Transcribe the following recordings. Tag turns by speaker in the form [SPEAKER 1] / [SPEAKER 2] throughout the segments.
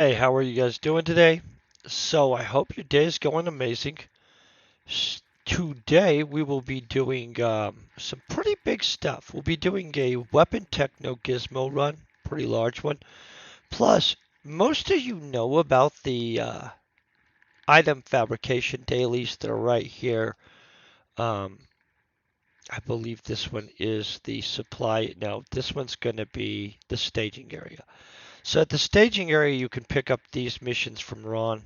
[SPEAKER 1] Hey, how are you guys doing today? So I hope your day is going amazing. Today we will be doing some pretty big stuff. We'll be doing a Weapon Techno Gizmo run, pretty large one. Plus, most of you know about the item fabrication dailies that are right here. Um, I believe this one is the supply. No, this one's going to be the staging area. So at the staging area, you can pick up these missions from Ron.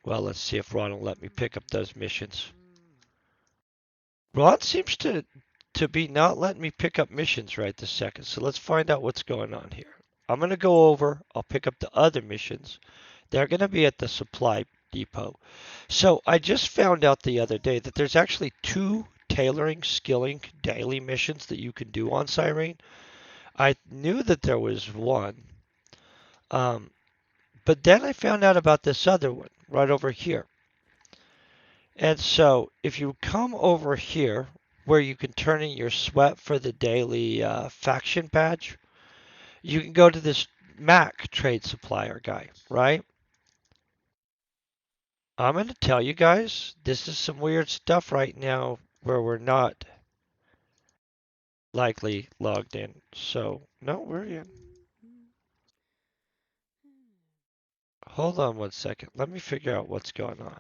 [SPEAKER 1] Well, let's see if Ron will let me pick up those missions. Ron seems to be not letting me pick up missions right this second, so let's find out what's going on here. I'm going to go over, I'll pick up the other missions. They're going to be at the supply depot. So I just found out the other day that there's actually two tailoring, skilling daily missions that you can do on Cyrene. I knew that there was one, um, but then I found out about this other one right over here. And so if you come over here where you can turn in your sweat for the daily faction badge, you can go to this Mac trade supplier guy, right? I'm going to tell you guys, this is some weird stuff right now where we're not likely logged in. So, no, we're in. Hold on one second. Let me figure out what's going on.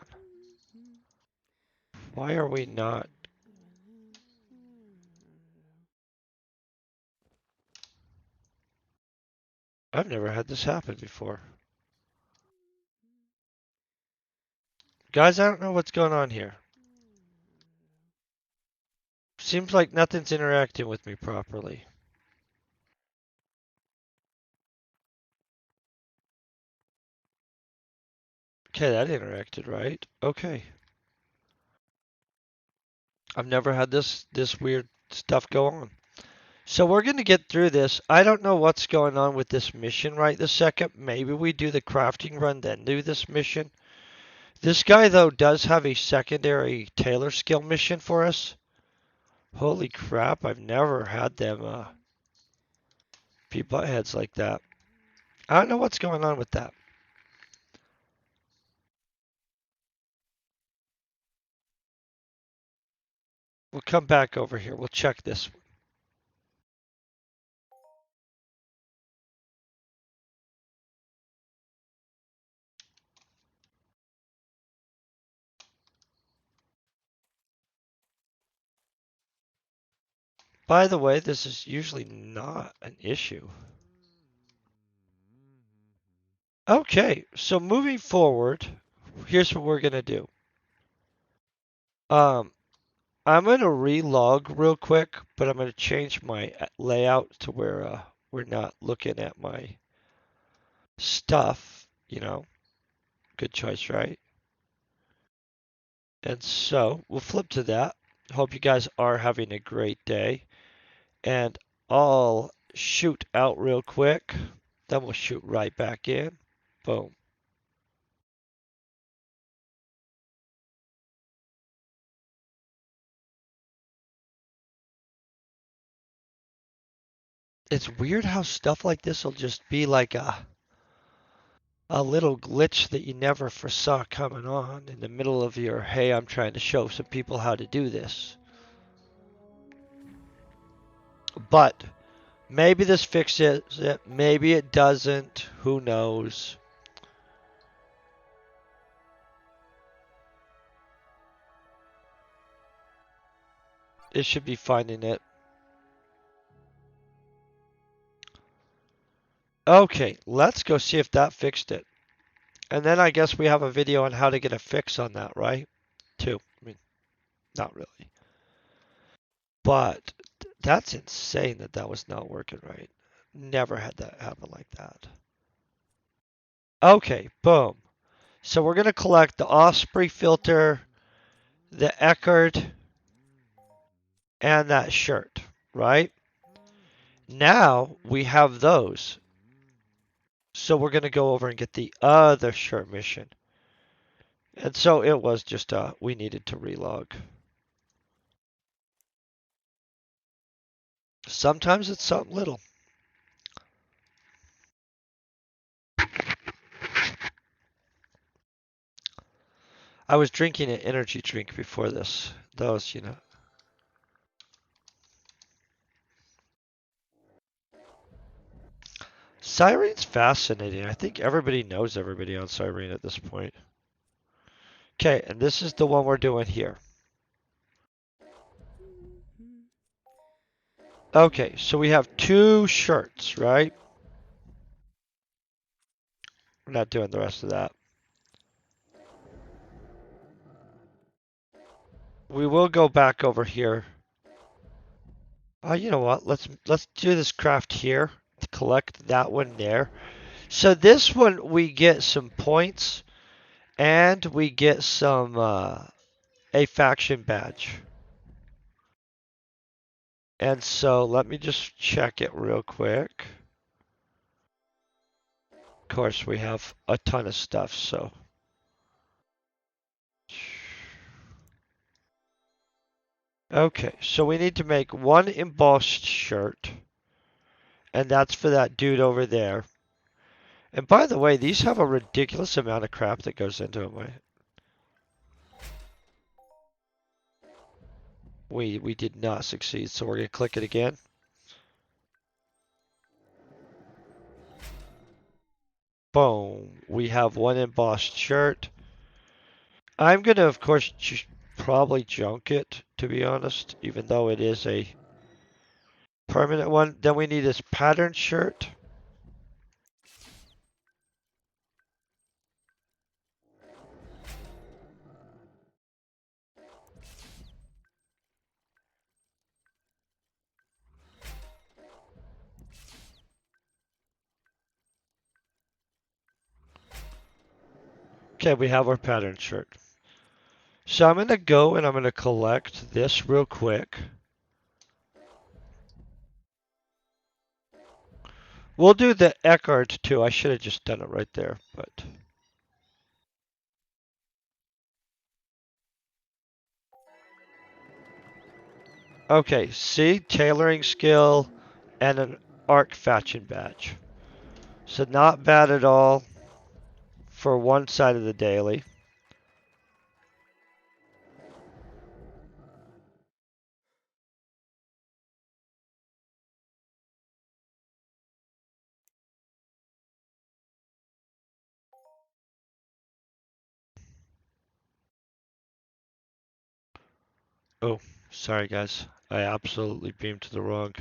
[SPEAKER 1] Why are we not? I've never had this happen before. Guys, I don't know what's going on here. Seems like nothing's interacting with me properly. Okay, that interacted right. Okay. I've never had this weird stuff go on. So we're going to get through this. I don't know what's going on with this mission right this second. Maybe we do the crafting run, then do this mission. This guy, though, does have a secondary tailor skill mission for us. Holy crap, I've never had them be buttheads like that. I don't know what's going on with that. We'll come back over here. We'll check this. By the way, this is usually not an issue. Okay, so moving forward, here's what we're gonna do. Um, I'm gonna relog real quick, but I'm gonna change my layout to where we're not looking at my stuff. Good choice, right? And so we'll flip to that. Hope you guys are having a great day, and I'll shoot out real quick. Then we'll shoot right back in. Boom. It's weird how stuff like this will just be like a little glitch that you never foresaw coming on in the middle of your, hey, I'm trying to show some people how to do this. But maybe this fixes it, maybe it doesn't, who knows. It should be finding it. Okay, let's go see if that fixed it. And then I guess we have a video on how to get a fix on that, right? Too. I mean, not really. But that's insane that that was not working right. Never had that happen like that. Okay, boom. So we're going to collect the Osprey filter, the Eckerd, and that shirt, right? Now we have those. So we're going to go over and get the other shirt mission. And so it was just, we needed to relog. Sometimes it's something little. I was drinking an energy drink before this. Those. Cyrene's fascinating. I think everybody knows everybody on Cyrene at this point. Okay, and this is the one we're doing here. Okay, so we have two shirts, right? We're not doing the rest of that. We will go back over here. You know what? Let's do this craft here. Collect that one there. So this one we get some points and we get some a faction badge. And so let me just check it real quick. Of course, we have a ton of stuff, so. Okay, so we need to make one embossed shirt, and that's for that dude over there. And by the way, these have a ridiculous amount of crap that goes into them. We did not succeed, so we're gonna click it again. Boom. We have one embossed shirt. I'm gonna, of course, probably junk it, to be honest, even though it is a permanent one. Then we need this pattern shirt. Okay, we have our pattern shirt. So I'm gonna go and I'm gonna collect this real quick. We'll do the Eckhart too. I should have just done it right there, but. Okay, see, tailoring skill and an arc faction badge. So not bad at all for one side of the daily. Oh, sorry guys. I absolutely beamed to the wrong.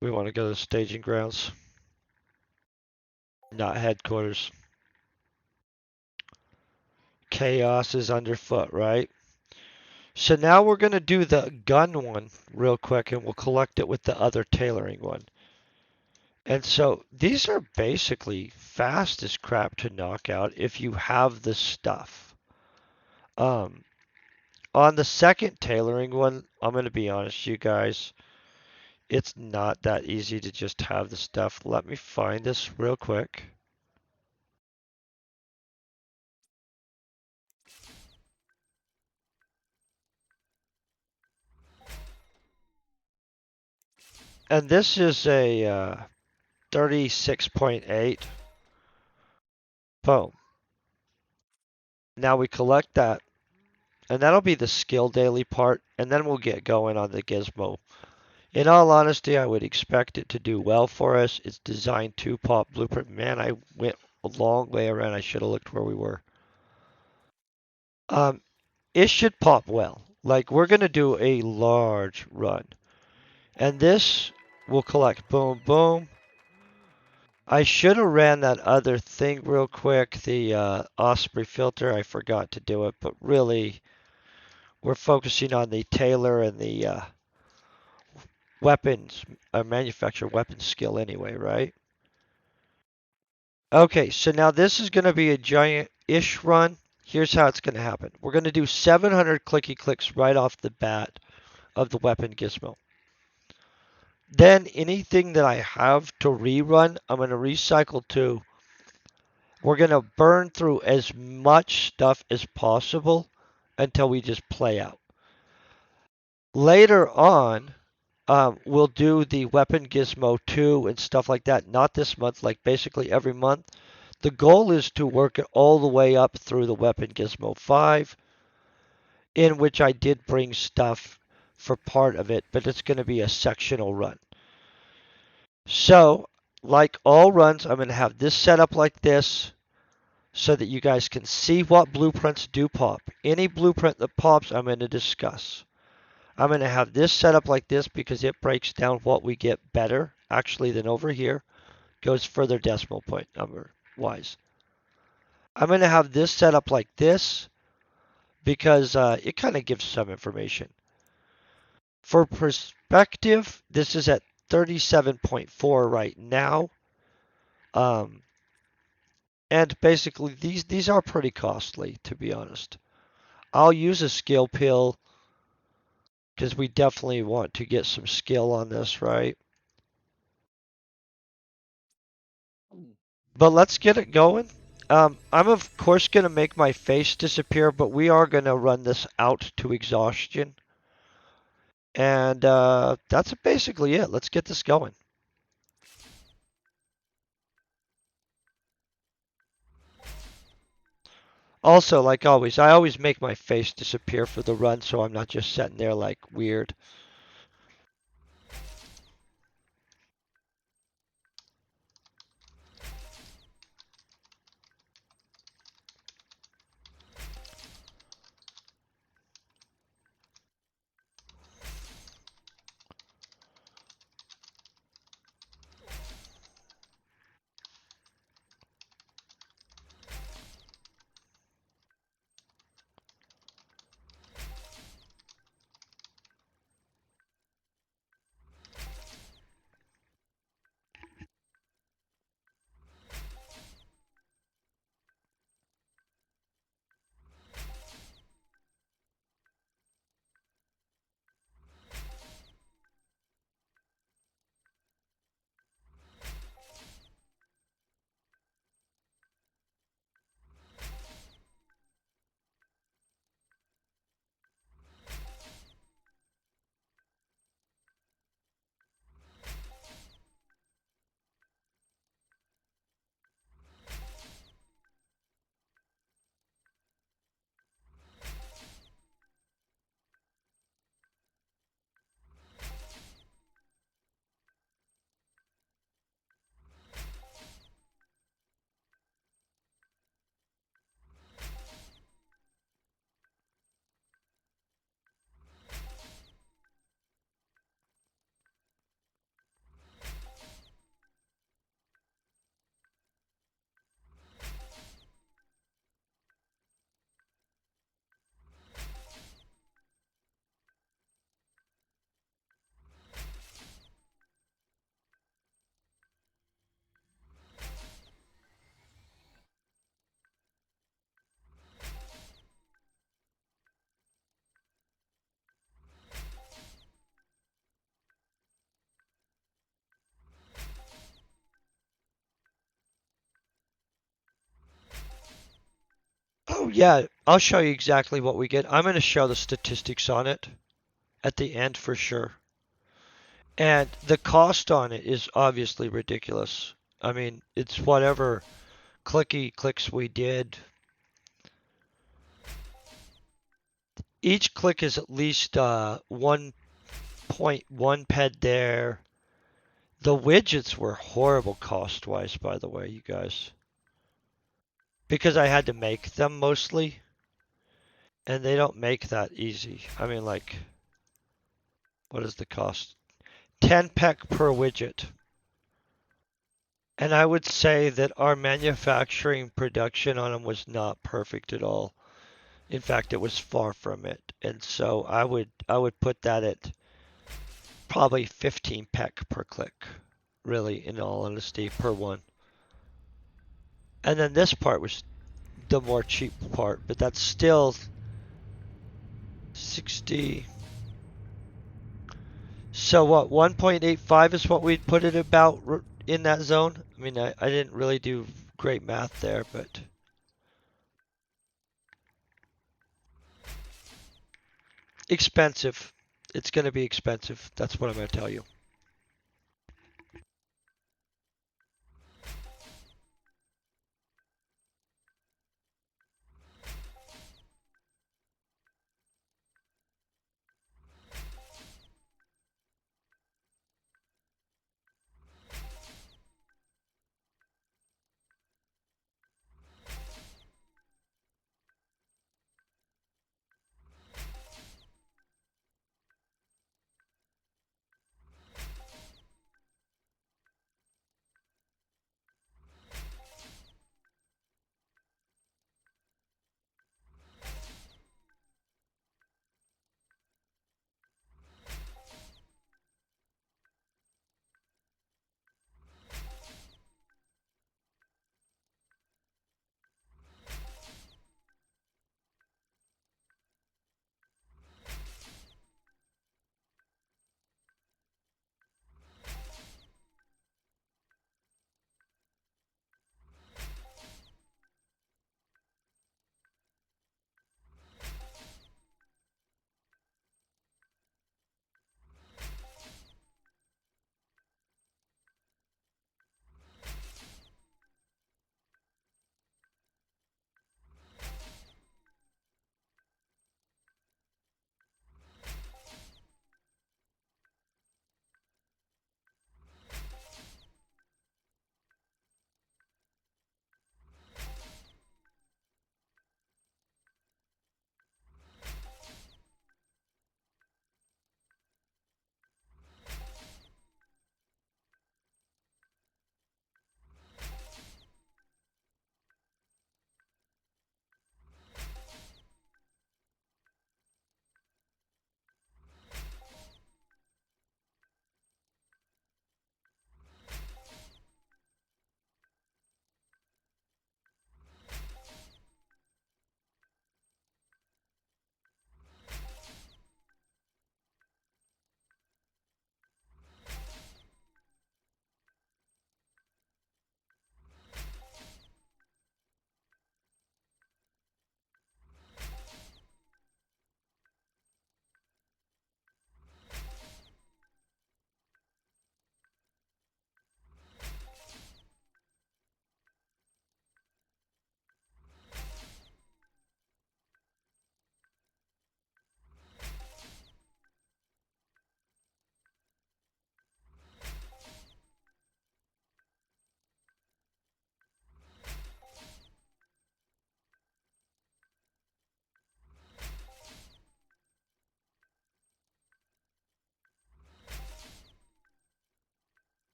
[SPEAKER 1] We want to go to the staging grounds, not headquarters. Chaos is underfoot, right? So now we're going to do the gun one real quick and we'll collect it with the other tailoring one. And so these are basically fast as crap to knock out if you have the stuff. On the second tailoring one, I'm going to be honest, you guys, it's not that easy to just have the stuff. Let me find this real quick. And this is a 36.8. Boom. Now we collect that. And that'll be the skill daily part. And then we'll get going on the gizmo. In all honesty, I would expect it to do well for us. It's designed to pop blueprint. Man, I went a long way around. I should have looked where we were. Um, it should pop well. Like, we're going to do a large run. And this will collect boom, boom. I should have ran that other thing real quick, the Osprey filter. I forgot to do it, but really, we're focusing on the tailor and the weapons, manufacture weapons skill anyway, right? Okay, so now this is going to be a giant-ish run. Here's how it's going to happen. We're going to do 700 clicky clicks right off the bat of the weapon gizmo. Then anything that I have to rerun, I'm going to recycle to. We're going to burn through as much stuff as possible until we just play out. Later on, we'll do the weapon gizmo 2 and stuff like that. Not this month, like basically every month. The goal is to work it all the way up through the Weapon Gizmo 5, in which I did bring stuff for part of it, but it's going to be a sectional run. So, like all runs, I'm going to have this set up like this so that you guys can see what blueprints do pop. Any blueprint that pops, I'm going to discuss. I'm going to have this set up like this because it breaks down what we get better, actually, than over here. Goes further decimal point number wise. I'm going to have this set up like this because it kind of gives some information. For perspective, this is at 37.4 right now. And basically, these are pretty costly, to be honest. I'll use a skill pill because we definitely want to get some skill on this, right? But let's get it going. I'm of course going to make my face disappear, but we are going to run this out to exhaustion. And that's basically it. Let's get this going. Also, like always, I always make my face disappear for the run so I'm not just sitting there like weird. Oh yeah, I'll show you exactly what we get. I'm going to show the statistics on it at the end for sure. And the cost on it is obviously ridiculous. I mean, it's whatever clicky clicks we did. Each click is at least 1.1 ped there. The widgets were horrible cost-wise, by the way, you guys. Because I had to make them mostly, and they don't make that easy. I mean, like, what is the cost? 10 pec per widget. And I would say that our manufacturing production on them was not perfect at all. In fact, it was far from it. And so I would put that at probably 15 pec per click, really, in all honesty, per one. And then this part was the more cheap part, but that's still 60. So what, 1.85 is what we'd put it about in that zone? I mean, I didn't really do great math there, but expensive. It's going to be expensive. That's what I'm going to tell you.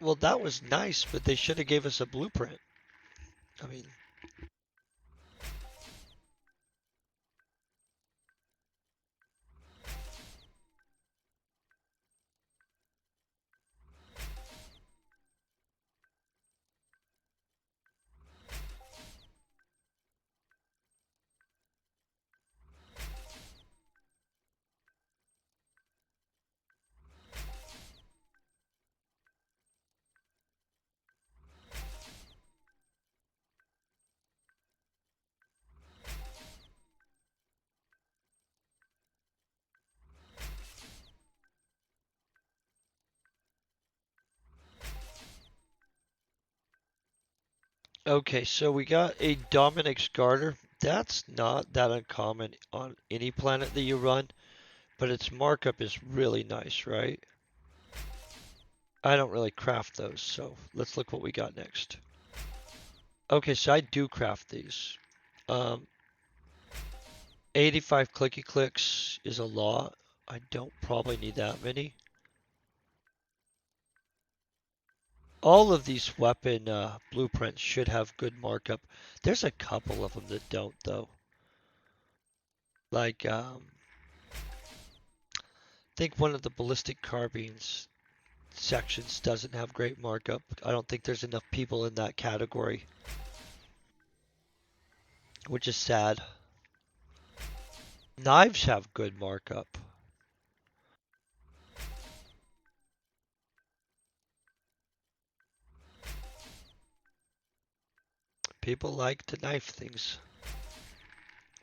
[SPEAKER 1] Well, that was nice, but they should have gave us a blueprint. I mean, okay, so we got a Dominic's garter. That's not that uncommon on any planet that you run, but its markup is really nice, right? I don't really craft those, so let's look what we got next. Okay, so I do craft these. Um, 85 clicky clicks is a lot. I don't probably need that many. All of these weapon blueprints should have good markup. There's a couple of them that don't, though. Like, I think one of the ballistic carbines sections doesn't have great markup. I don't think there's enough people in that category, which is sad. Knives have good markup. People like to knife things.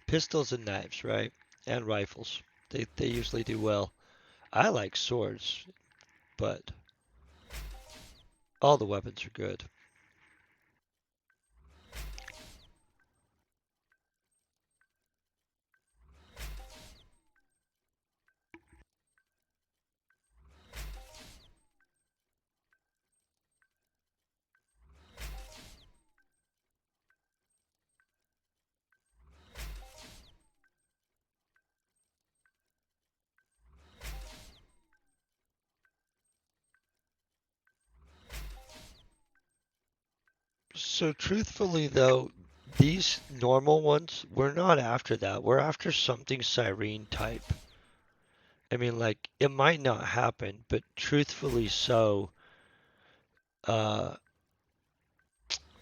[SPEAKER 1] Pistols and knives, right? And rifles. They usually do well. I like swords, but all the weapons are good. So truthfully though, these normal ones, we're not after that. We're after something Cyrene type. I mean, like, it might not happen, but truthfully so, uh,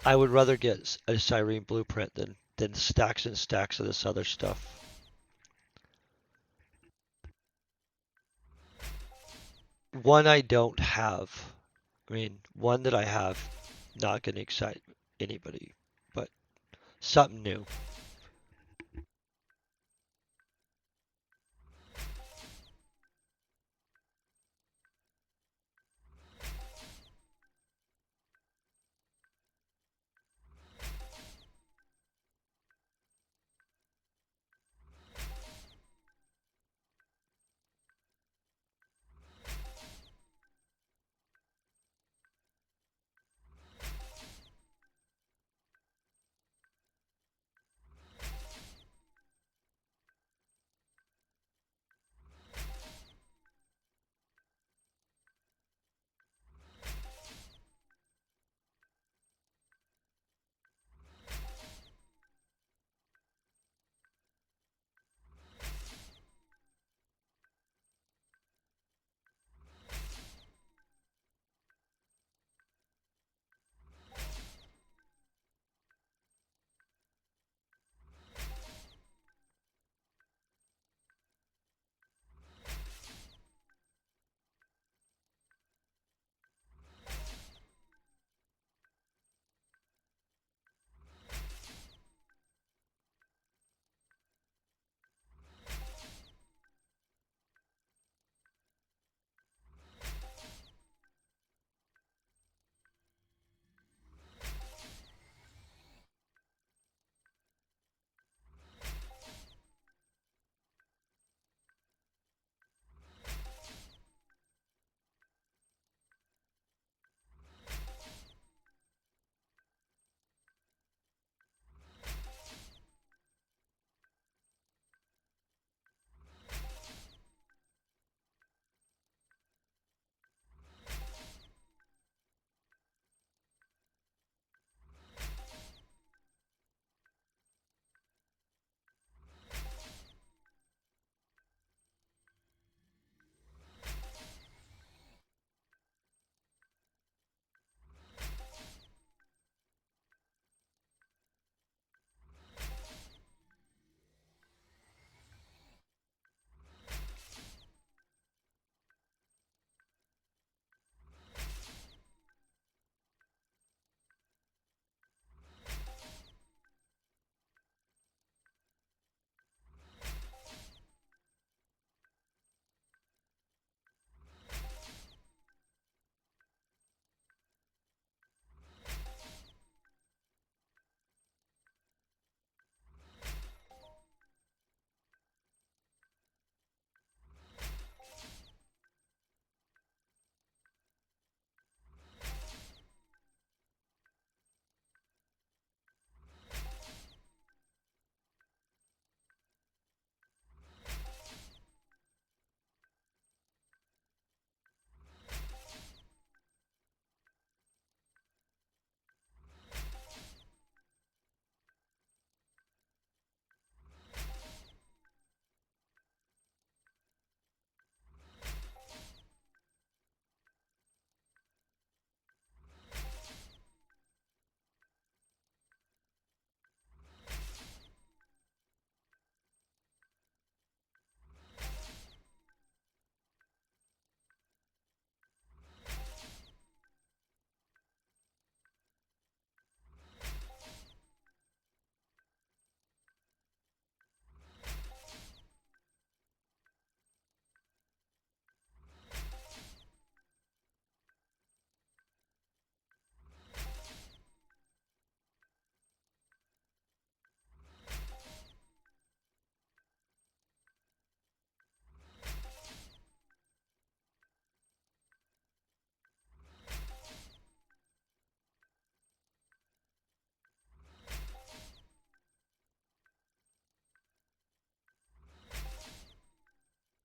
[SPEAKER 1] I would rather get a Cyrene blueprint than stacks and stacks of this other stuff. One I don't have. I mean, one that I have, not gonna excite anybody, but something new.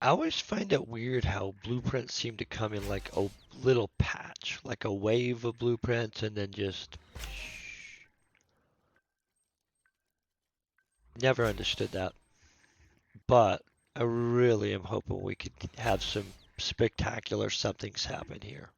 [SPEAKER 1] I always find it weird how blueprints seem to come in like a little patch, like a wave of blueprints, and then just never understood that. But I really am hoping we could have some spectacular somethings happen here.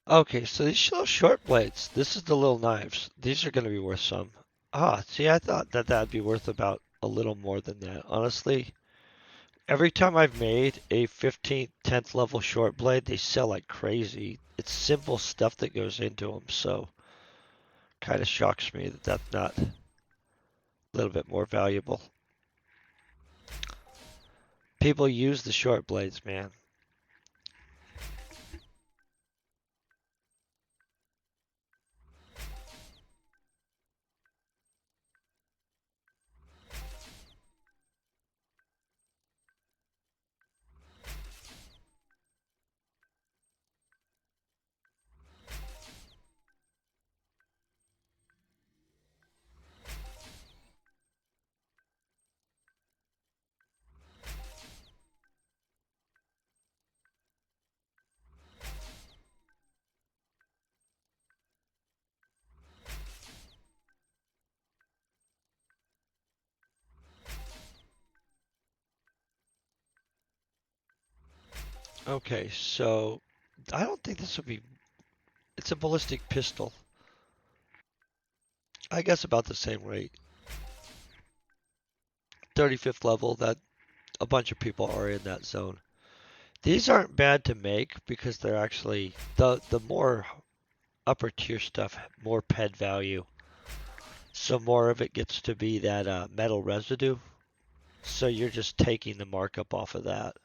[SPEAKER 1] Okay, so these little short blades, this is the little knives. These are going to be worth some. Ah, see, I thought that that'd be worth about a little more than that. Honestly, every time I've made a 15th, 10th level short blade, they sell like crazy. It's simple stuff that goes into them, so kind of shocks me that that's not a little bit more valuable. People use the short blades, man. Okay, so I don't think this would be. It's a ballistic pistol. I guess about the same rate. 35th level, that a bunch of people are in that zone. These aren't bad to make because they're actually the more upper tier stuff, more ped value. So more of it gets to be that metal residue. So you're just taking the markup off of that.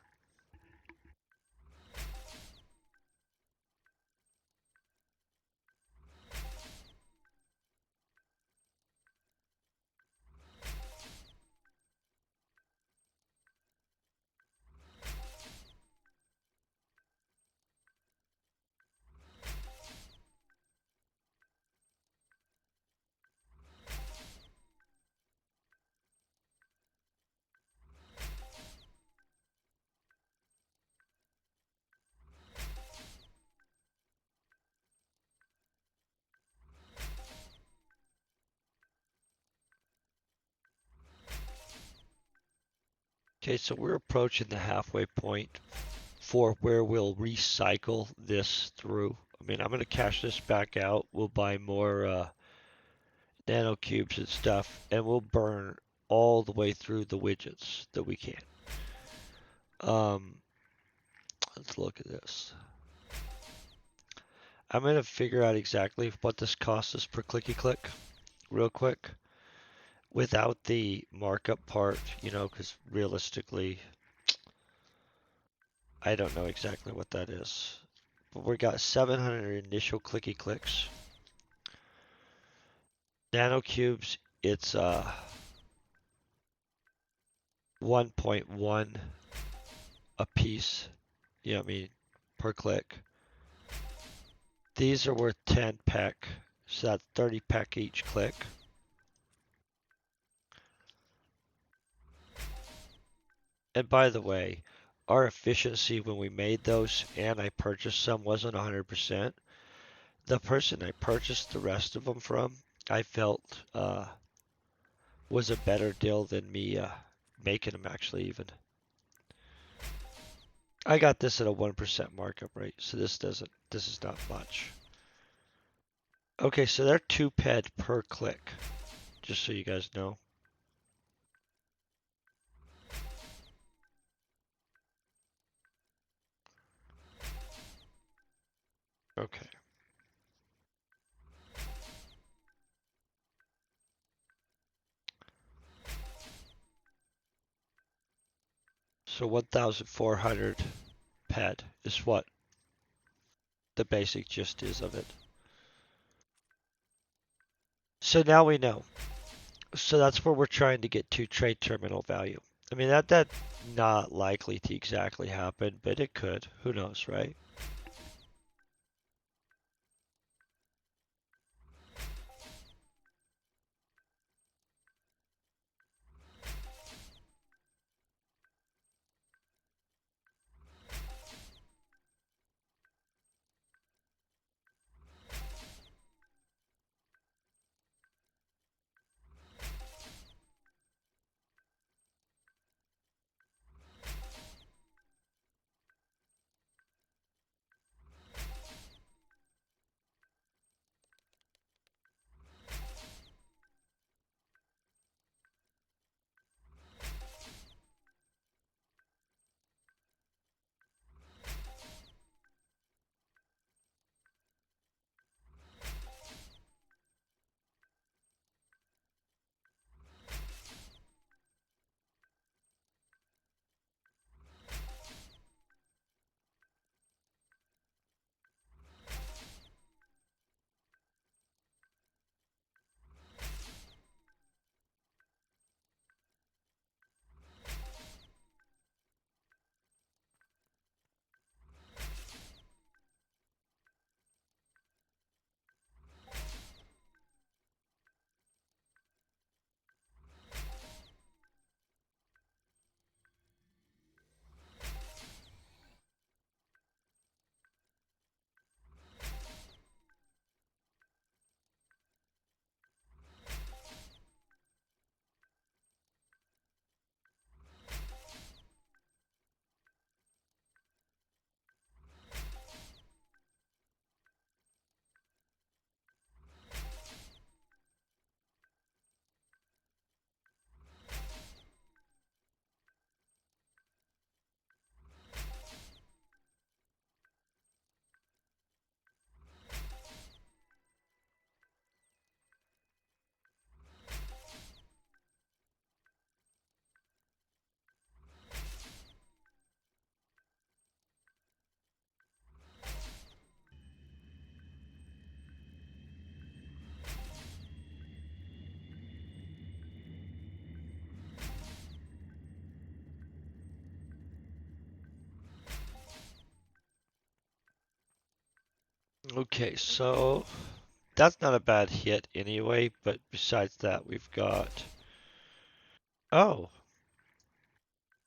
[SPEAKER 1] Okay, so we're approaching the halfway point for where we'll recycle this through. I mean, I'm going to cash this back out. We'll buy more nano cubes and stuff, and we'll burn all the way through the widgets that we can. Um, let's look at this. I'm going to figure out exactly what this costs us per clicky click real quick without the markup part, because realistically, I don't know exactly what that is. But we got 700 initial clicky clicks. Nano cubes, it's 1.1 a piece, I mean, per click. These are worth 10 peck, so that's 30 peck each click. And by the way, our efficiency when we made those and I purchased some wasn't 100%. The person I purchased the rest of them from, I felt was a better deal than me making them actually even. I got this at a 1% markup rate, so this is not much. Okay, so they're 2 ped per click, just so you guys know. Okay, so 1,400 ped is what the basic gist is of it. So now we know. So that's where we're trying to get to trade terminal value. I mean, that not likely to exactly happen, but it could. Who knows, right? Okay, so that's not a bad hit anyway, but besides that, we've got. Oh,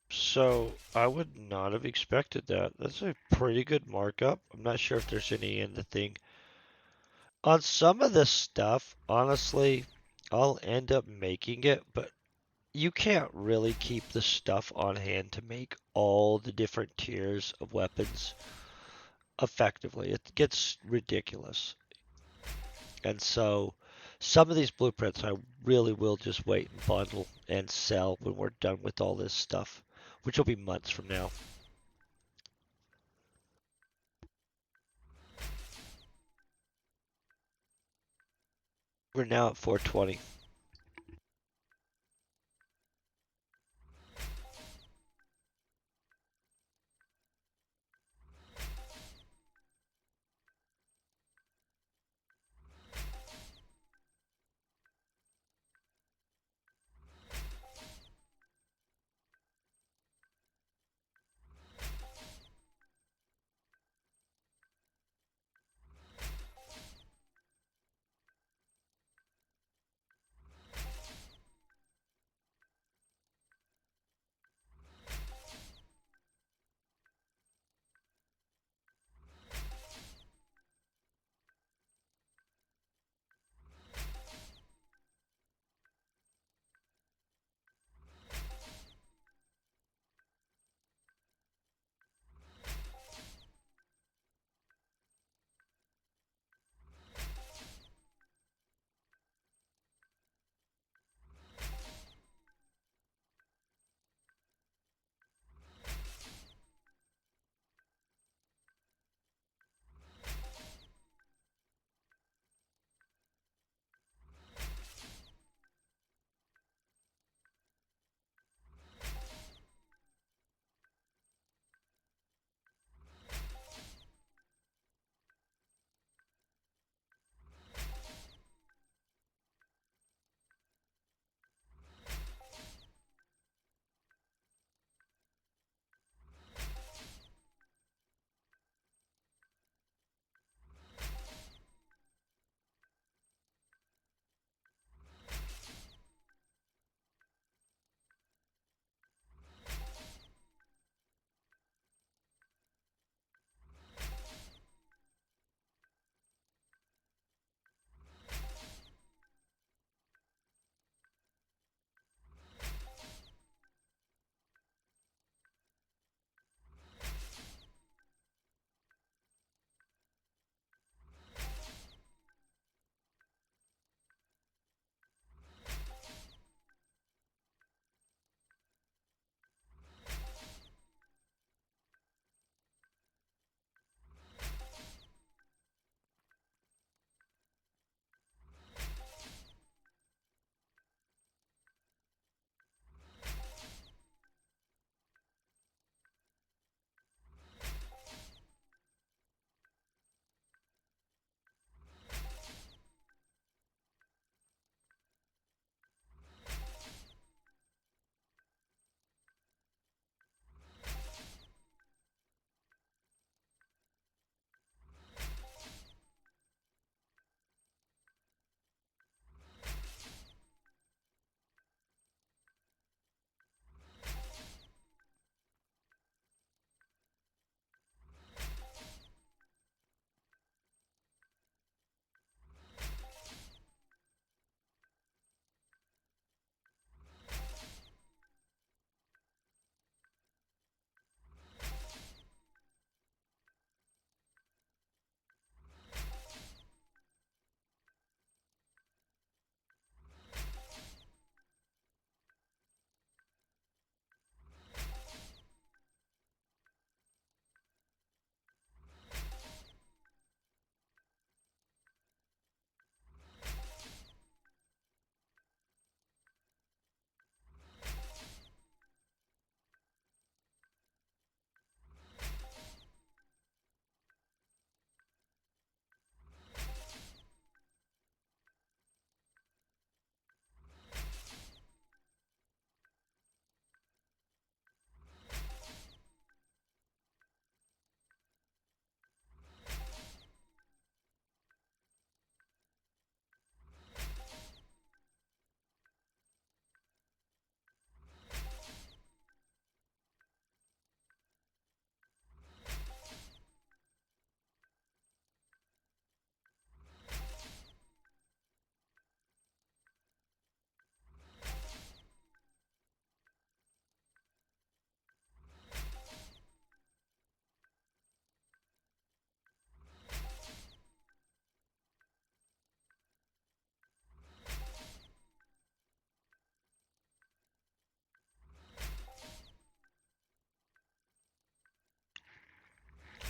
[SPEAKER 1] so I would not have expected that. That's a pretty good markup. I'm not sure if there's any in the thing. On some of this stuff, honestly, I'll end up making it, but you can't really keep the stuff on hand to make all the different tiers of weapons effectively. It gets ridiculous. And so some of these blueprints I really will just wait and bundle and sell when we're done with all this stuff, which will be months from now. We're now at 420.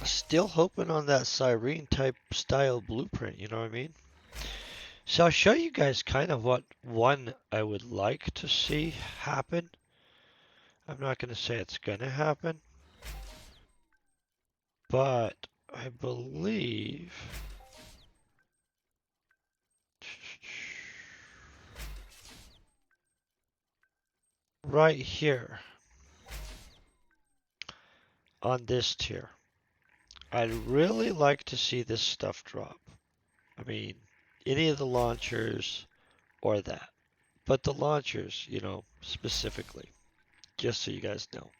[SPEAKER 1] Still hoping on that Cyrene type style blueprint, you know what I mean? So I'll show you guys kind of what one I would like to see happen. I'm not going to say it's going to happen, but I believe right here on this tier, I'd really like to see this stuff drop. I mean, any of the launchers or that. But the launchers, specifically, just so you guys know.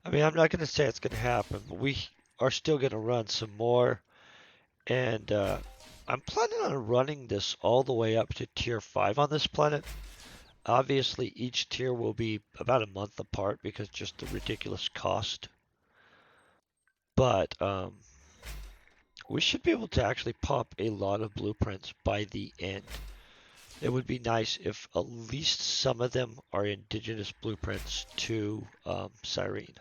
[SPEAKER 1] I mean, I'm not going to say it's going to happen, but we are still going to run some more. And I'm planning on running this all the way up to tier 5 on this planet. Obviously, each tier will be about a month apart because just the ridiculous cost. But we should be able to actually pop a lot of blueprints by the end. It would be nice if at least some of them are indigenous blueprints to Cyrene.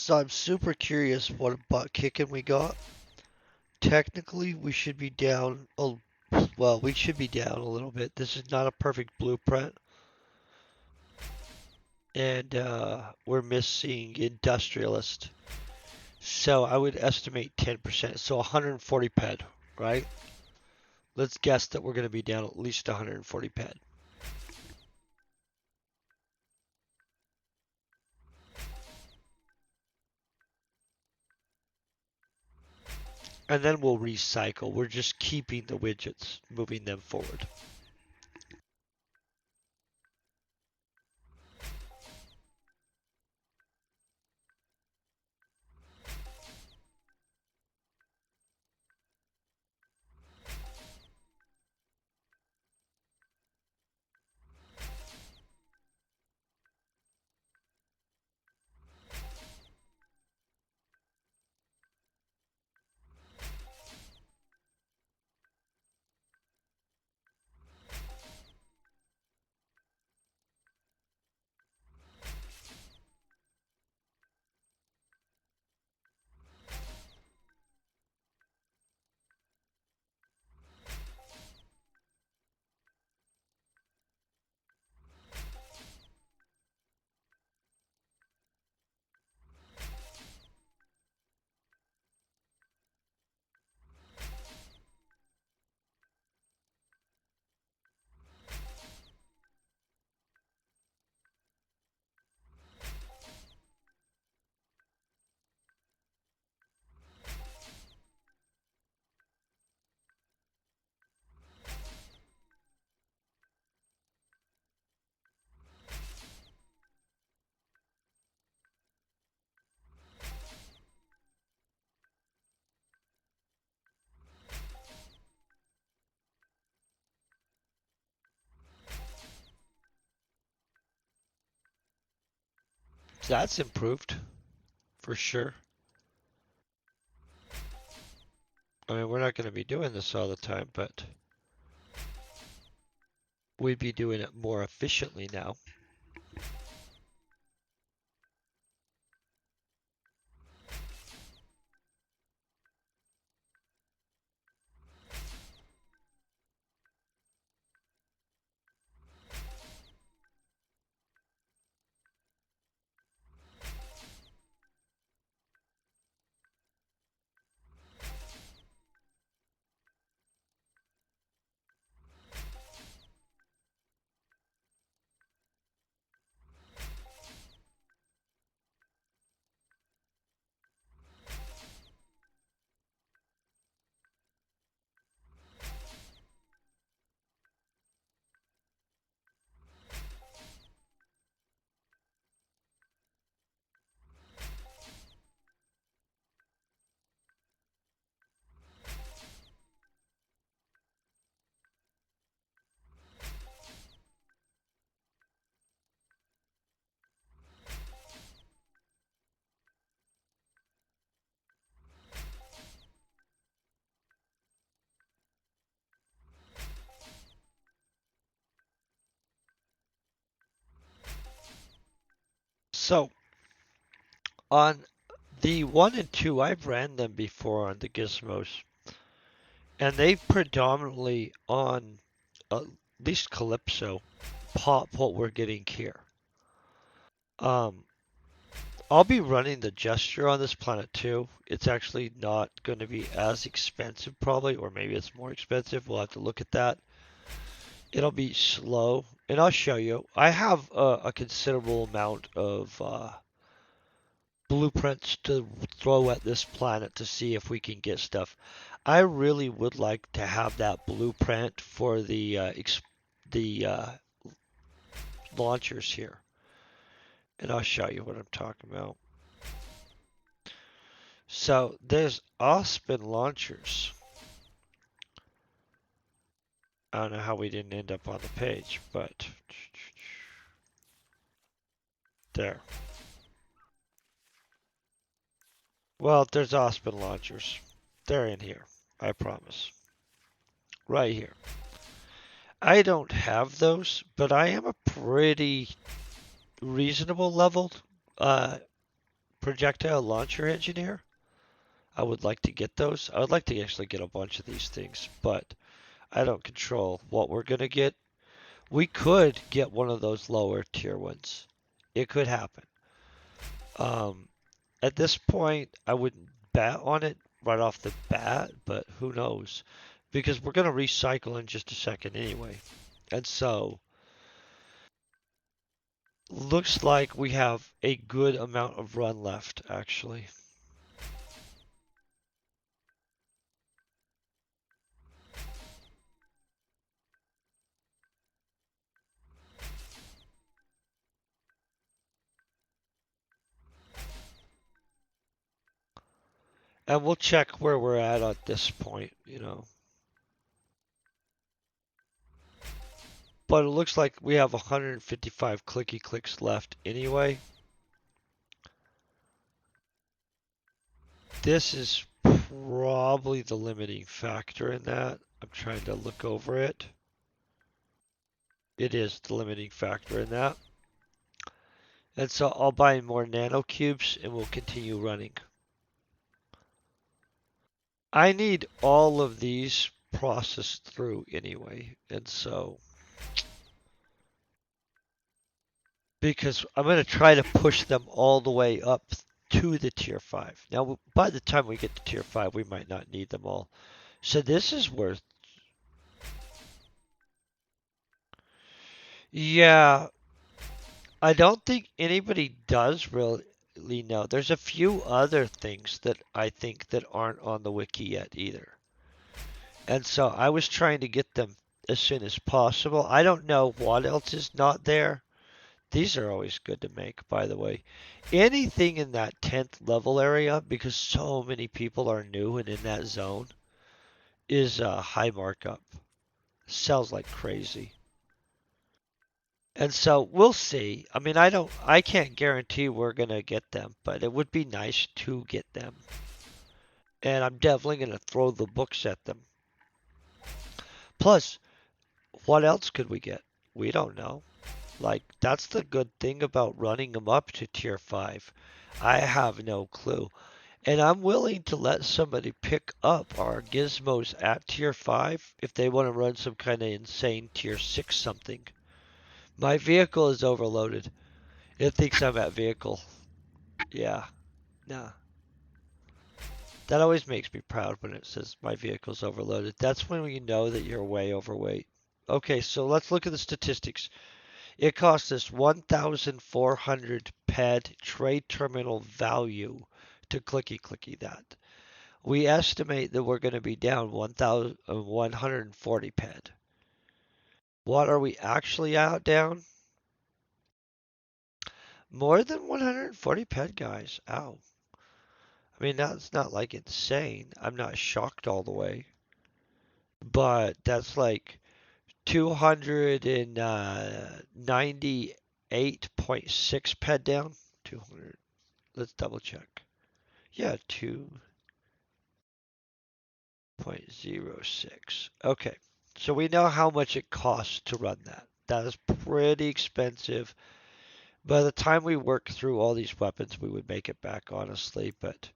[SPEAKER 1] So I'm super curious what butt kicking we got. Technically, we should be down. Oh, well, we should be down a little bit. This is not a perfect blueprint, and we're missing industrialist. So I would estimate 10%. So 140 ped, right? Let's guess that we're going to be down at least 140 ped. And then we'll recycle. We're just keeping the widgets, moving them forward. So that's improved for sure. I mean, we're not going to be doing this all the time, but we'd be doing it more efficiently now. So on the 1 and 2, I've ran them before on the gizmos, and they predominantly on at least Calypso pop what we're getting here. Um, I'll be running the gesture on this planet too. It's actually not going to be as expensive probably, or maybe it's more expensive. We'll have to look at that. It'll be slow, and I'll show you. I have a considerable amount of blueprints to throw at this planet to see if we can get stuff. I really would like to have that blueprint for the launchers here, and I'll show you what I'm talking about. So there's Ospen launchers. I don't know how we didn't end up on the page, but there. Well, there's Ospen launchers. They're in here, I promise. Right here. I don't have those, but I am a pretty reasonable leveled projectile launcher engineer. I would like to get those. I would like to actually get a bunch of these things, but I don't control what we're gonna get. We could get one of those lower tier ones. It could happen. Um, at this point, I wouldn't bet on it right off the bat, but who knows? Because we're gonna recycle in just a second anyway. And so, looks like we have a good amount of run left, actually. And we'll check where we're at this point. But it looks like we have 155 clicky clicks left anyway. This is probably the limiting factor in that. I'm trying to look over it. It is the limiting factor in that. And so I'll buy more nanocubes and we'll continue running. I need all of these processed through anyway. And so, because I'm going to try to push them all the way up to the tier 5. Now, by the time we get to tier 5, we might not need them all. So this is worth. Yeah, I don't think anybody does really know. There's a few other things that I think that aren't on the wiki yet either. And so I was trying to get them as soon as possible. I don't know what else is not there. These are always good to make, by the way. Anything in that 10th level area, because so many people are new and in that zone, is a high markup. Sells like crazy. And so we'll see. I mean, I can't guarantee we're gonna get them, but it would be nice to get them. And I'm definitely gonna throw the books at them. Plus, what else could we get? We don't know. Like, that's the good thing about running them up to tier 5. I have no clue. And I'm willing to let somebody pick up our gizmos at tier 5 if they want to run some kind of insane tier 6 something. My vehicle is overloaded. It thinks I'm at vehicle. Yeah, nah. That always makes me proud when it says my vehicle's overloaded. That's when you know that you're way overweight. Okay, so let's look at the statistics. It cost us 1,400 PED trade terminal value to clicky clicky that. We estimate that we're going to be down 1,140 PED. What are we actually out down? More than 140 PED, guys. Ow. I mean, that's not like insane. I'm not shocked all the way. But that's like 298.6 PED down. 200. Let's double check. Yeah, 2.06. Okay. So we know how much it costs to run that. That is pretty expensive. By the time we work through all these weapons, we would make it back, honestly, but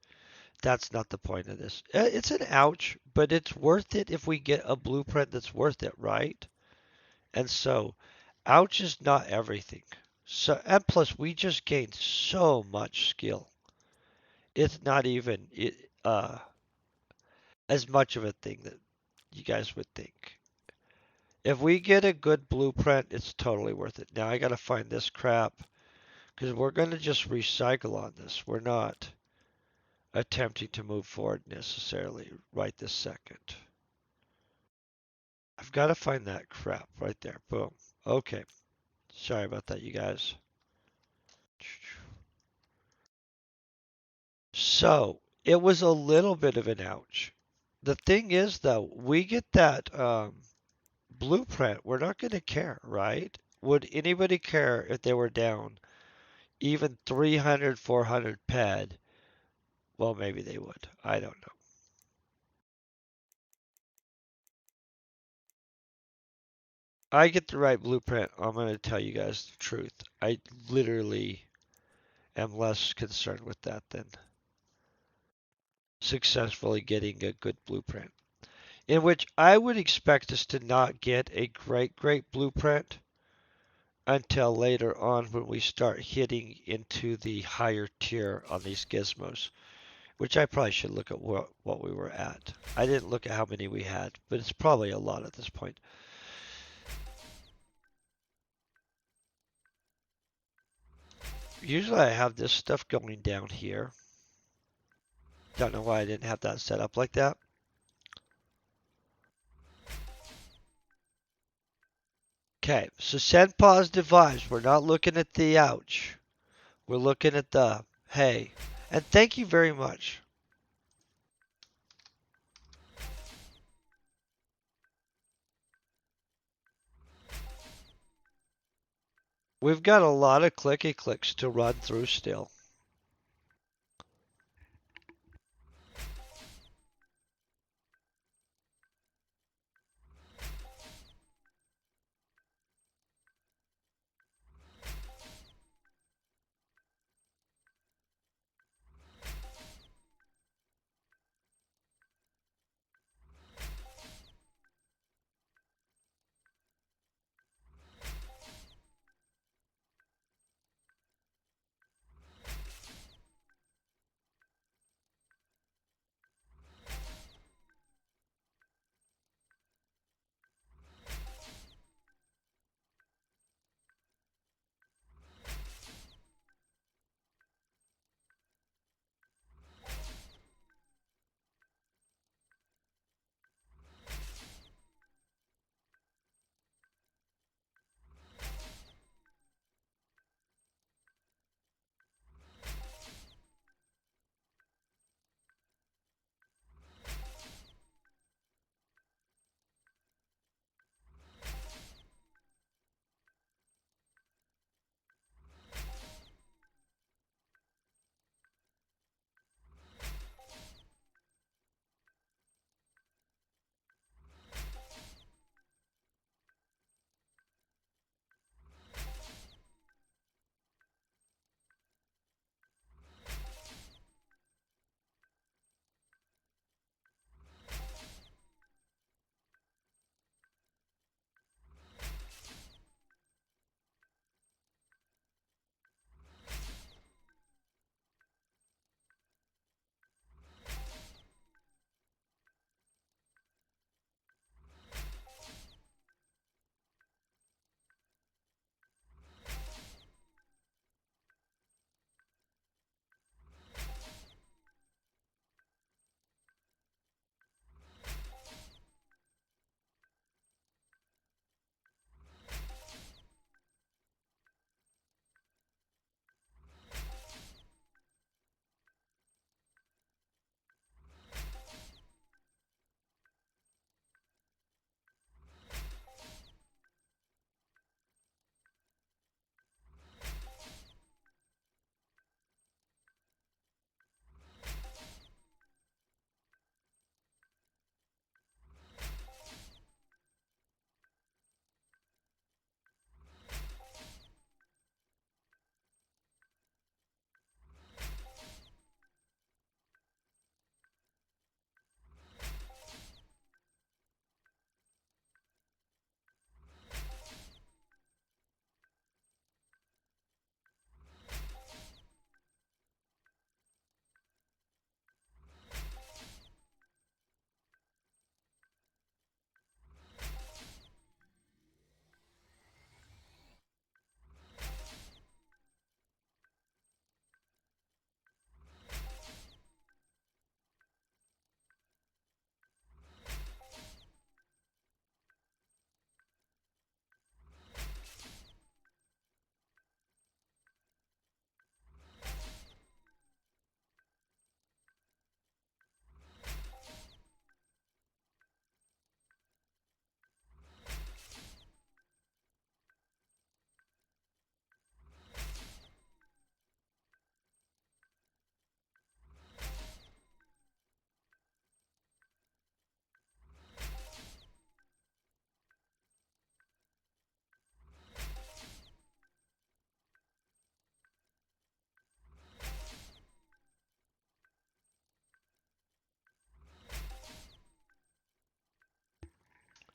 [SPEAKER 1] that's not the point of this. It's an ouch, but it's worth it if we get a blueprint that's worth it, right? And so, ouch is not everything. So, and plus, we just gained so much skill. It's not even as much of a thing that you guys would think. If we get a good blueprint, it's totally worth it. Now I gotta find this crap because we're gonna just recycle on this. We're not attempting to move forward necessarily right this second. I've got to find that crap right there. Boom. Okay. Sorry about that, you guys. So, it was a little bit of an ouch. The thing is, though, we get that blueprint, we're not going to care, right? Would anybody care if they were down even 300, 400 pad? Well, maybe they would. I don't know. I get the right blueprint. I'm going to tell you guys the truth. I literally am less concerned with that than successfully getting a good blueprint. In which I would expect us to not get a great blueprint until later on when we start hitting into the higher tier on these gizmos, which I probably should look at what we were at. I didn't look at how many we had, but it's probably a lot at this point. Usually I have this stuff going down here. Don't know why I didn't have that set up like that. Okay, so send positive vibes. We're not looking at the ouch. We're looking at the hey. And thank you very much. We've got a lot of clicky clicks to run through still.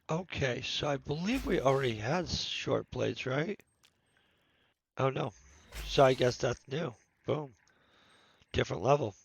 [SPEAKER 1] Okay, so I believe we already had short blades, right? Oh no. So I guess that's new. Boom. Different level.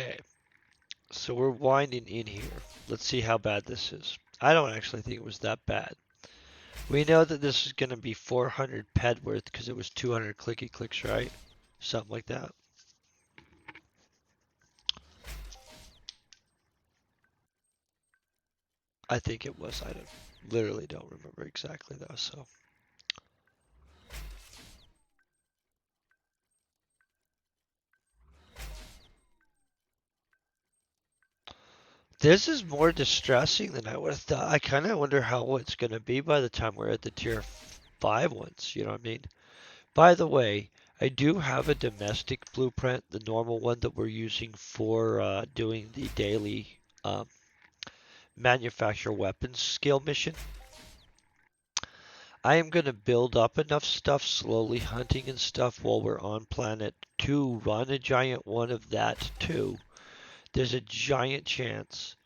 [SPEAKER 1] Okay, so we're winding in here. Let's see how bad this is. I don't actually think it was that bad. We know that this is going to be 400 ped worth because it was 200 clicky clicks, right? Something like that. I think it was. I don't literally don't remember exactly though. So this is more distressing than I would have thought. I kind of wonder how it's going to be by the time we're at the tier 5 ones. You know what I mean? By the way, I do have a domestic blueprint, the normal one that we're using for doing the daily manufacture weapons skill mission. I am going to build up enough stuff, slowly hunting and stuff while we're on planet 2, run a giant one of that too. There's a giant chance,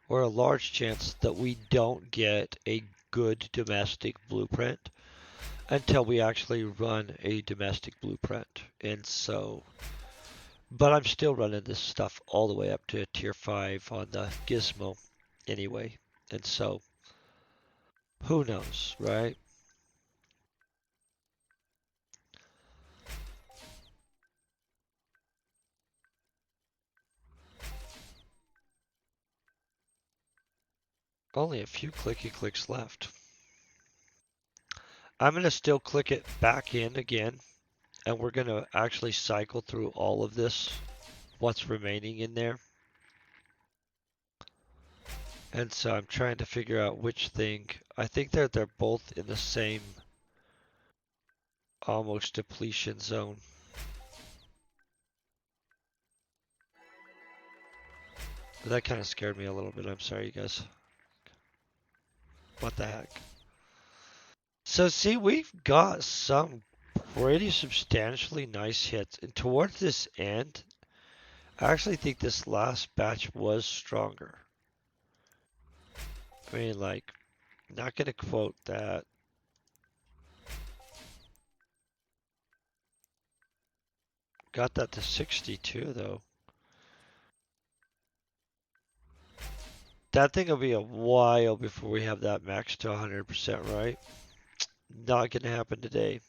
[SPEAKER 1] or a large chance, that we don't get a good domestic blueprint until we actually run a domestic blueprint. And so, but I'm still running this stuff all the way up to tier 5 on the Gizmo anyway. And so, who knows, right? Only a few clicky clicks left. I'm going to still click it back in again, and we're going to actually cycle through all of this, what's remaining in there. And so I'm trying to figure out which thing. I think they're both in the same almost depletion zone. That kind of scared me a little bit. I'm sorry, you guys. What the heck? So see, we've got some pretty substantially nice hits. And towards this end, I actually think this last batch was stronger. I mean, like, not gonna quote that. Got that to 62 though. That thing will be a while before we have that max to 100%, right? Not gonna happen today.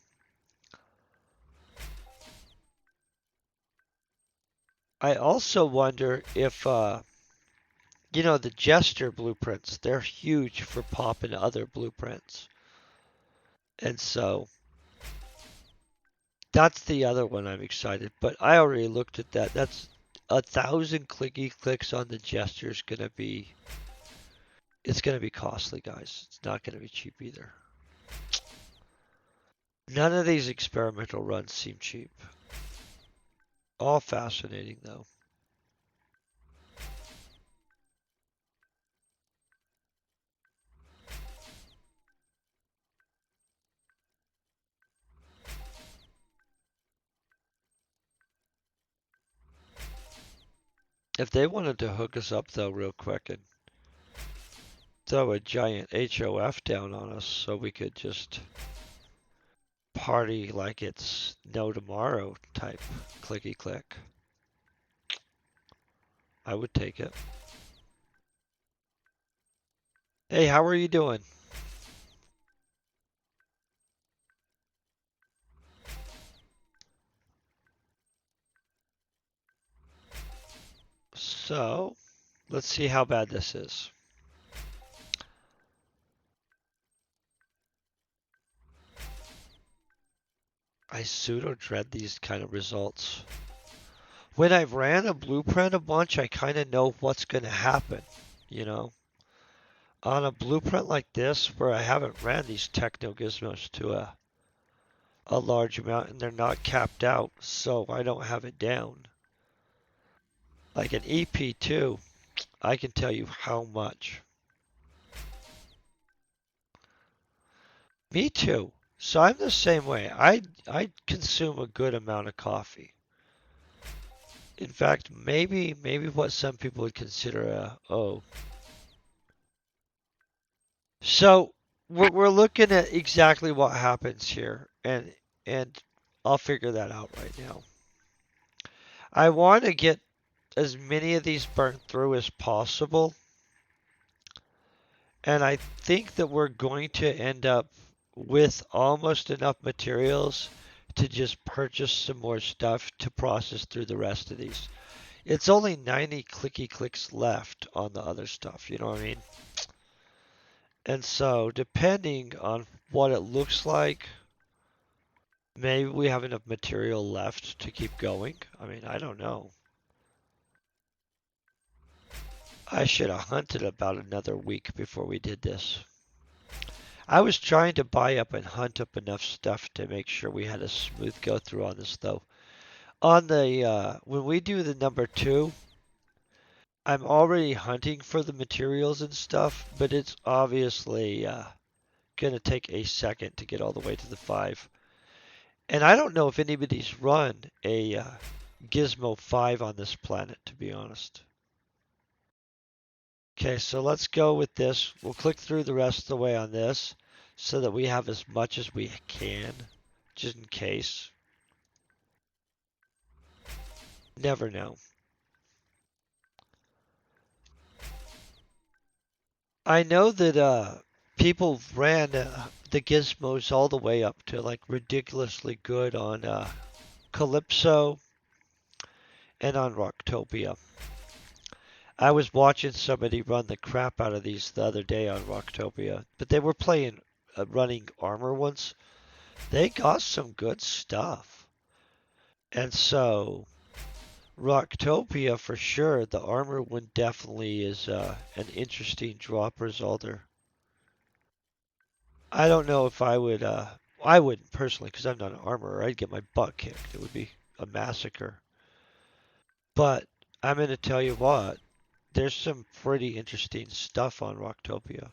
[SPEAKER 1] I also wonder if, you know, the Jester blueprints, they're huge for popping other blueprints. And so that's the other one I'm excited. But I already looked at that. That's 1,000 clicky clicks on the Jester's gonna be, it's gonna be costly, guys. It's not gonna be cheap either. None of these experimental runs seem cheap. All fascinating though. If they wanted to hook us up though real quick and throw a giant HOF down on us so we could just party like it's no tomorrow type clicky click, I would take it. Hey, how are you doing? So, let's see how bad this is. I pseudo dread these kind of results. When I've ran a blueprint a bunch, I kind of know what's going to happen, you know? On a blueprint like this, where I haven't ran these techno gizmos to a large amount and they're not capped out, so I don't have it down. Like an EP2, I can tell you how much. Me too. So I'm the same way. I consume a good amount of coffee. In fact, maybe what some people would consider a oh. So we're looking at exactly what happens here, and I'll figure that out right now. I want to get as many of these burnt through as possible. And I think that we're going to end up with almost enough materials to just purchase some more stuff to process through the rest of these. It's only 90 clicky clicks left on the other stuff, you know what I mean? And so, depending on what it looks like, maybe we have enough material left to keep going. I mean, I don't know. I should have hunted about another week before we did this. I was trying to buy up and hunt up enough stuff to make sure we had a smooth go through on this though. On the when we do the number 2, I'm already hunting for the materials and stuff, but it's obviously gonna take a second to get all the way to the 5. And I don't know if anybody's run a Gizmo 5 on this planet, to be honest. Okay, so let's go with this. We'll click through the rest of the way on this so that we have as much as we can, just in case. Never know. I know that people ran the gizmos all the way up to like ridiculously good on Calypso and on Rocktopia. I was watching somebody run the crap out of these the other day on Rocktopia, but they were playing running armor ones. They got some good stuff. And so Rocktopia for sure, the armor one definitely is an interesting drop resulter. I don't know if I wouldn't personally because I'm not an armorer. I'd get my butt kicked. It would be a massacre. But I'm going to tell you what, there's some pretty interesting stuff on Rocktopia.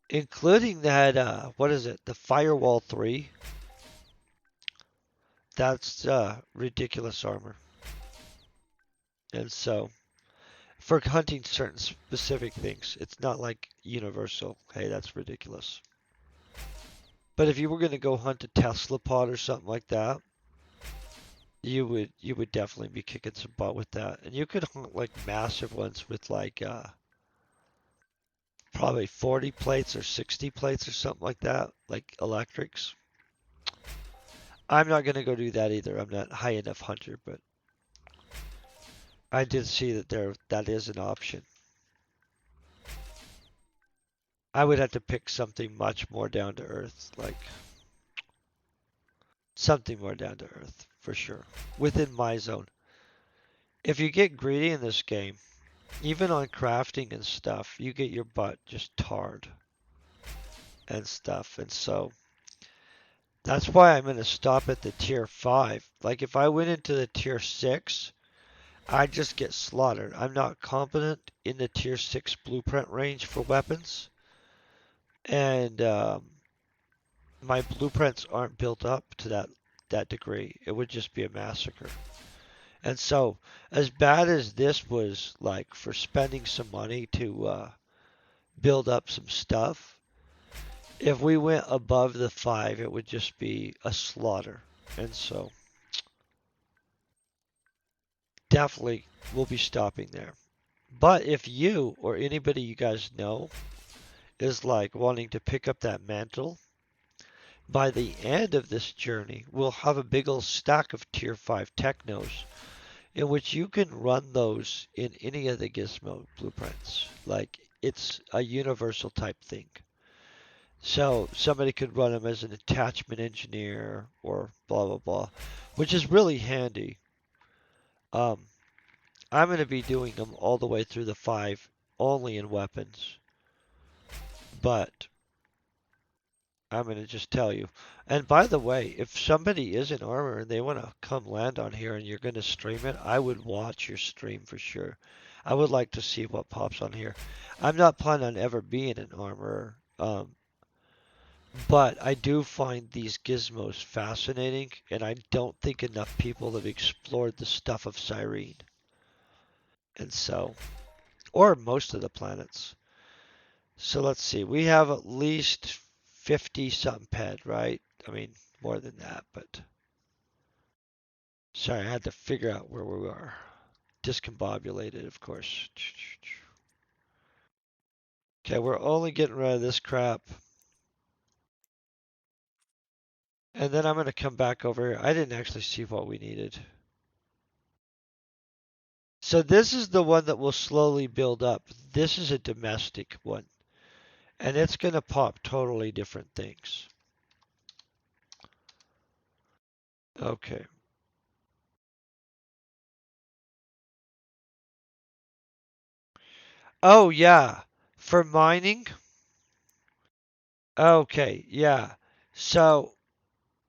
[SPEAKER 1] Including that, what is it? The Firewall 3. That's ridiculous armor. And so, for hunting certain specific things, it's not like universal. Hey, that's ridiculous. But if you were going to go hunt a Tesla pod or something like that, you would definitely be kicking some butt with that. And you could hunt like massive ones with like probably 40 plates or 60 plates or something like that, like electrics. I'm not gonna go do that either. I'm not high enough hunter, but I did see that that is an option. I would have to pick something much more down to earth, like something more down to earth for sure, within my zone. If you get greedy in this game, even on crafting and stuff, you get your butt just tarred and stuff. And so that's why I'm going to stop at the tier 5. Like if I went into the tier 6, I'd just get slaughtered. I'm not competent in the tier 6 blueprint range for weapons. And my blueprints aren't built up to that degree. It would just be a massacre. And so, as bad as this was, like for spending some money to build up some stuff, if we went above the 5, it would just be a slaughter. And so, definitely we'll be stopping there. But if you or anybody you guys know is like wanting to pick up that mantle, by the end of this journey, we'll have a big old stack of tier 5 technos in which you can run those in any of the gizmo blueprints. Like it's a universal type thing. So somebody could run them as an attachment engineer or blah blah blah, which is really handy. Um, I'm going to be doing them all the way through the 5 only in weapons, but I'm going to just tell you. And by the way, if somebody is in armor and they want to come land on here and you're going to stream it, I would watch your stream for sure. I would like to see what pops on here. I'm not planning on ever being an armorer, but I do find these gizmos fascinating, and I don't think enough people have explored the stuff of Cyrene. And so, or most of the planets. So let's see, we have at least 50 something ped, right? I mean, more than that, but sorry, I had to figure out where we are. discombobulated, of course. Okay, we're only getting rid of this crap. And then I'm going to come back over here. I didn't actually see what we needed. So this is the one that will slowly build up. This is a domestic one. And it's going to pop totally different things. Okay. Oh, yeah. For mining? Okay, yeah. So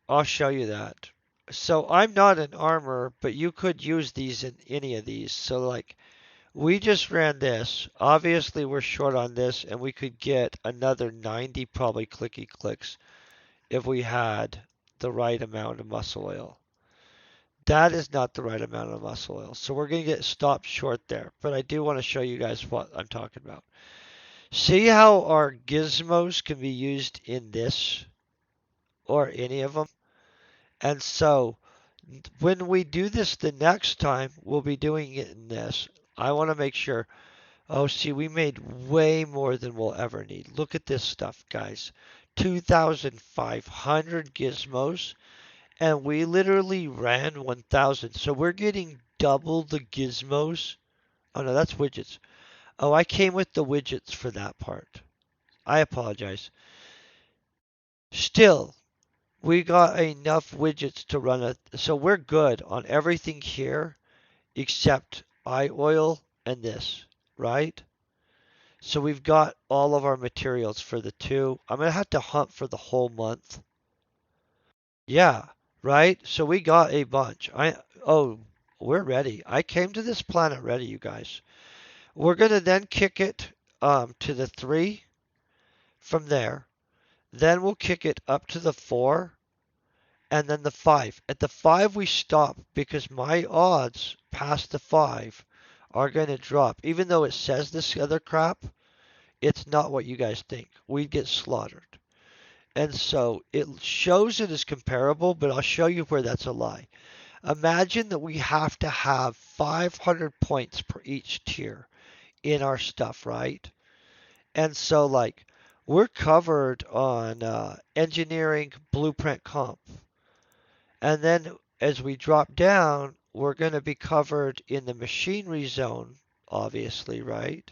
[SPEAKER 1] I'll show you that. So I'm not an armor, but you could use these in any of these. So like we just ran this. Obviously we're short on this and we could get another 90 probably clicky clicks if we had the right amount of muscle oil. That is not the right amount of muscle oil. So we're going to get stopped short there. But I do want to show you guys what I'm talking about. See how our gizmos can be used in this or any of them? And so when we do this the next time, we'll be doing it in this. I want to make sure. Oh, see, we made way more than we'll ever need. Look at this stuff, guys. 2,500 gizmos, and we literally ran 1,000. So we're getting double the gizmos. Oh, no, that's widgets. Oh, I came with the widgets for that part. I apologize. Still, we got enough widgets to run it. So we're good on everything here except eye oil and this, right? So we've got all of our materials for the two. I'm going to have to hunt for the whole month. Yeah, right? So we got a bunch. Oh, we're ready. I came to this planet ready, you guys. We're going to then kick it to the 3 from there. Then we'll kick it up to the 4 and then the 5. At the 5 we stop because my odds past the 5 are going to drop. Even though it says this other crap, it's not what you guys think. We'd get slaughtered. And so it shows it as comparable, but I'll show you where that's a lie. Imagine that we have to have 500 points per each tier in our stuff, right? And so, like, we're covered on engineering, blueprint, comp. And then as we drop down, we're going to be covered in the machinery zone, obviously, right?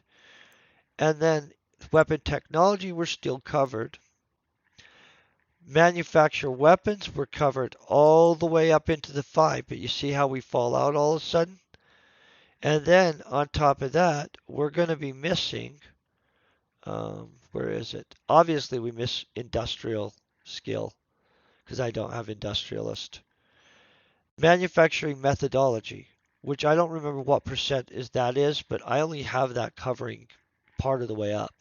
[SPEAKER 1] And then weapon technology, we're still covered. Manufacture weapons, we're covered all the way up into the 5, but you see how we fall out all of a sudden? And then on top of that, we're going to be missing, where is it? Obviously, we miss industrial skill because I don't have industrialist. Manufacturing methodology, which I don't remember what percent is, but I only have that covering part of the way up.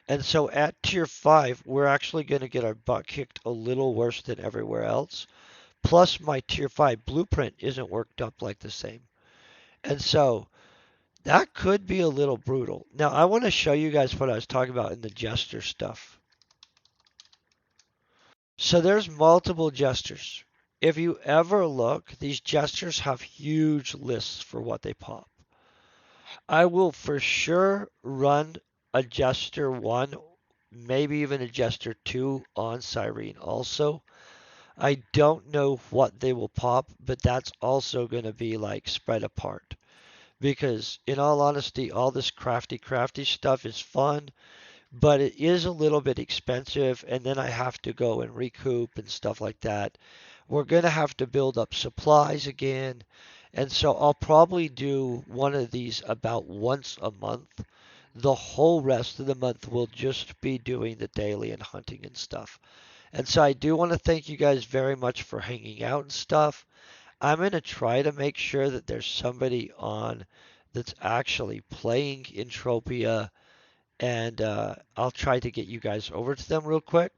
[SPEAKER 1] And so at tier 5, we're actually going to get our butt kicked a little worse than everywhere else. Plus, my tier 5 blueprint isn't worked up like the same. And so that could be a little brutal. Now, I want to show you guys what I was talking about in the gesture stuff. So there's multiple gestures. If you ever look, these gestures have huge lists for what they pop. I will for sure run a gesture 1, maybe even a gesture 2 on Cyrene also. I don't know what they will pop, but that's also going to be like spread apart. Because in all honesty, all this crafty stuff is fun, but it is a little bit expensive, and then I have to go and recoup and stuff like that. We're going to have to build up supplies again, and so I'll probably do one of these about once a month. The whole rest of the month will just be doing the daily and hunting and stuff. And so I do want to thank you guys very much for hanging out and stuff. I'm going to try to make sure that there's somebody on that's actually playing Entropia, and I'll try to get you guys over to them real quick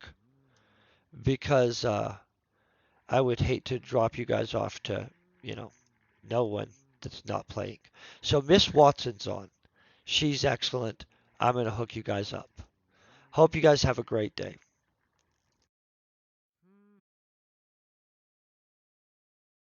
[SPEAKER 1] because I would hate to drop you guys off to, you know, no one that's not playing. So Miss Watson's on. She's excellent. I'm going to hook you guys up. Hope you guys have a great day.